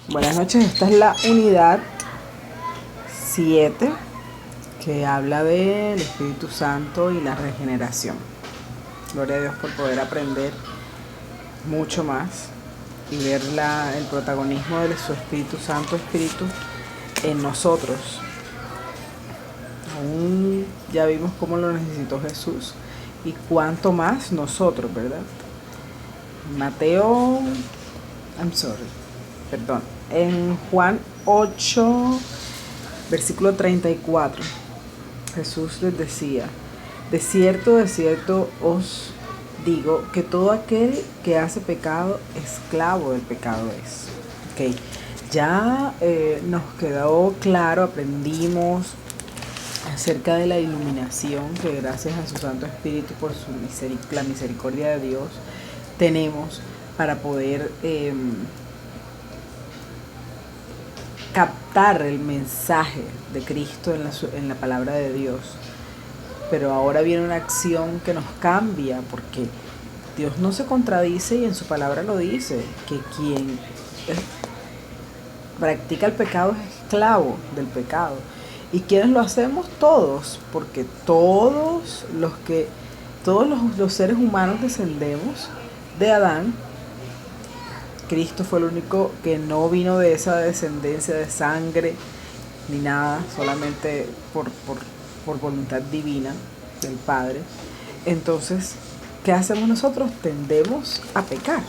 Buenas noches, esta es la unidad 7 que habla del Espíritu Santo y la regeneración. Gloria a Dios por poder aprender mucho más y ver el protagonismo de su Espíritu Santo en nosotros. Aún ya vimos cómo lo necesitó Jesús y cuánto más nosotros, ¿verdad? En Juan 8, versículo 34, Jesús les decía: de cierto os digo que todo aquel que hace pecado, esclavo del pecado es. Okay. Ya nos quedó claro, aprendimos acerca de la iluminación que gracias a su Santo Espíritu por la misericordia de Dios tenemos para poder captar el mensaje de Cristo en la palabra de Dios. Pero ahora viene una acción que nos cambia, porque Dios no se contradice y en su palabra lo dice, que quien practica el pecado es esclavo del pecado. ¿Y quiénes lo hacemos? Todos, porque todos los seres humanos descendemos de Adán. Cristo fue el único que no vino de esa descendencia de sangre ni nada, solamente por voluntad divina del Padre. Entonces, ¿qué hacemos nosotros? Tendemos a pecar.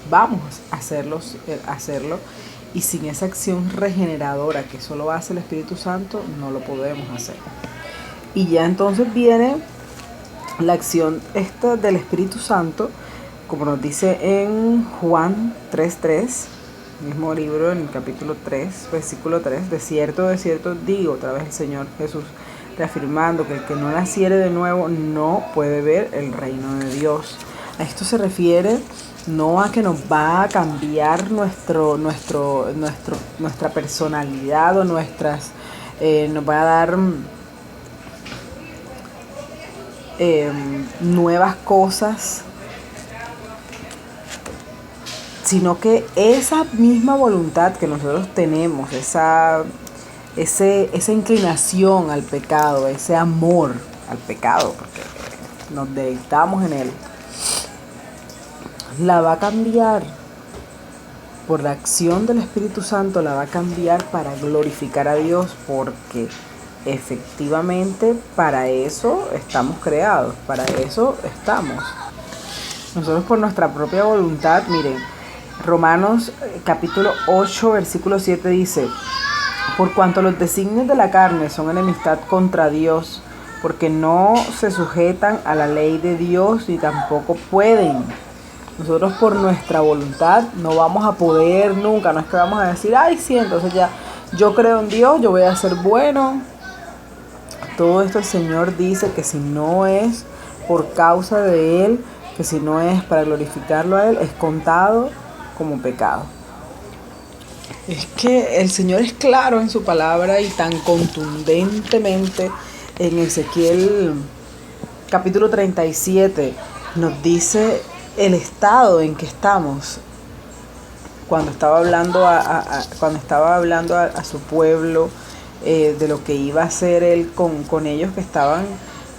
Vamos a hacerlo, y sin esa acción regeneradora que solo hace el Espíritu Santo, no lo podemos hacer. Y ya entonces viene la acción esta del Espíritu Santo, como nos dice en Juan 3:3, mismo libro, en el capítulo 3, versículo 3, de cierto digo, otra vez el Señor Jesús reafirmando que el que no naciere de nuevo no puede ver el reino de Dios. A esto se refiere no a que nos va a cambiar nuestra personalidad o nos va a dar nuevas cosas, sino que esa misma voluntad que nosotros tenemos, esa inclinación al pecado, ese amor al pecado, porque nos deleitamos en él, la va a cambiar por la acción del Espíritu Santo, la va a cambiar para glorificar a Dios, porque efectivamente para eso estamos creados, para eso estamos. Nosotros por nuestra propia voluntad, miren, Romanos capítulo 8, versículo 7 dice: por cuanto los designios de la carne son enemistad contra Dios, porque no se sujetan a la ley de Dios ni tampoco pueden. Nosotros por nuestra voluntad no vamos a poder nunca, no es que vamos a decir, ay sí, entonces ya yo creo en Dios, yo voy a ser bueno. Todo esto el Señor dice que si no es por causa de Él, que si no es para glorificarlo a Él, es contado como pecado. Es que el Señor es claro en su palabra y tan contundentemente en Ezequiel capítulo 37 nos dice el estado en que estamos cuando estaba hablando a su pueblo, de lo que iba a hacer Él con ellos que estaban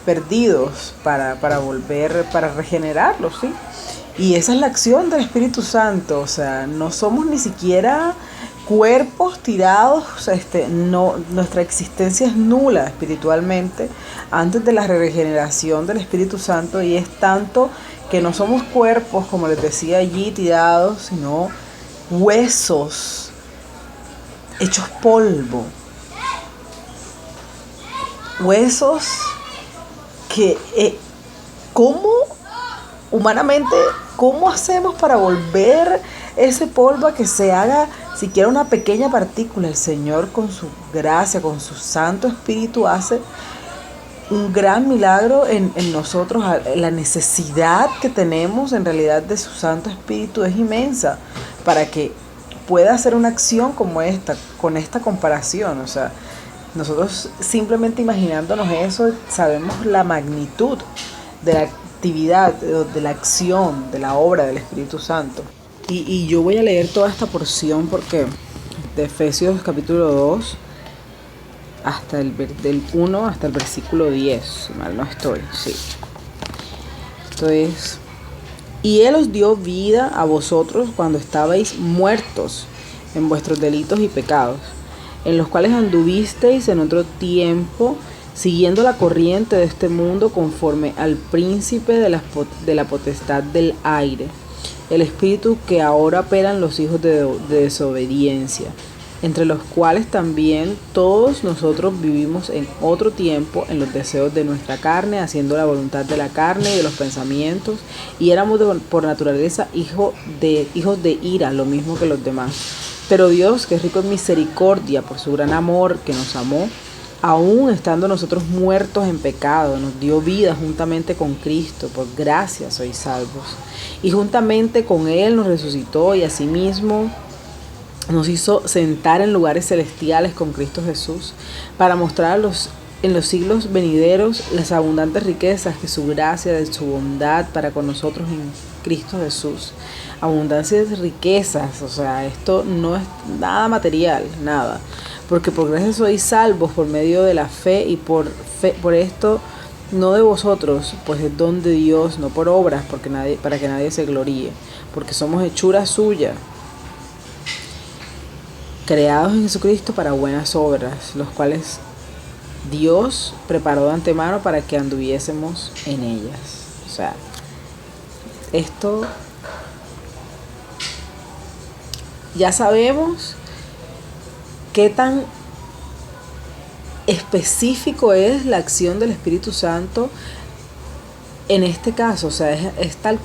perdidos para volver, para regenerarlos, ¿sí? Y esa es la acción del Espíritu Santo. O sea, no somos ni siquiera cuerpos tirados, nuestra existencia es nula espiritualmente antes de la regeneración del Espíritu Santo, y es tanto que no somos cuerpos, como les decía allí, tirados, sino huesos hechos polvo, huesos que humanamente, ¿cómo hacemos para volver ese polvo a que se haga siquiera una pequeña partícula? El Señor, con su gracia, con su Santo Espíritu, hace un gran milagro en nosotros. La necesidad que tenemos en realidad de su Santo Espíritu es inmensa para que pueda hacer una acción como esta, con esta comparación. O sea, nosotros simplemente imaginándonos eso, sabemos la magnitud de la actividad, de la acción, de la obra del Espíritu Santo. Y yo voy a leer toda esta porción porque de Efesios capítulo 2 hasta del 1 hasta el versículo 10, si mal no estoy, sí. Esto es: y Él os dio vida a vosotros cuando estabais muertos en vuestros delitos y pecados, en los cuales anduvisteis en otro tiempo, siguiendo la corriente de este mundo, conforme al príncipe de la potestad del aire, el espíritu que ahora operan los hijos de desobediencia, entre los cuales también todos nosotros vivimos en otro tiempo en los deseos de nuestra carne, haciendo la voluntad de la carne y de los pensamientos, y éramos por naturaleza hijos de ira, lo mismo que los demás. Pero Dios, que es rico en misericordia, por su gran amor que nos amó, aún estando nosotros muertos en pecado, nos dio vida juntamente con Cristo. Por gracia sois salvos. Y juntamente con Él nos resucitó, y asimismo nos hizo sentar en lugares celestiales con Cristo Jesús, para mostrar en los siglos venideros las abundantes riquezas que su gracia, de su bondad para con nosotros en Cristo Jesús. Abundancia de riquezas, o sea, esto no es nada material, nada. Porque por gracia sois salvos por medio de la fe, y por esto no de vosotros, pues es don de Dios, no por obras, para que nadie se gloríe. Porque somos hechura suya, creados en Jesucristo para buenas obras, los cuales Dios preparó de antemano para que anduviésemos en ellas. O sea, esto ya sabemos qué tan específico es la acción del Espíritu Santo en este caso. O sea, es tal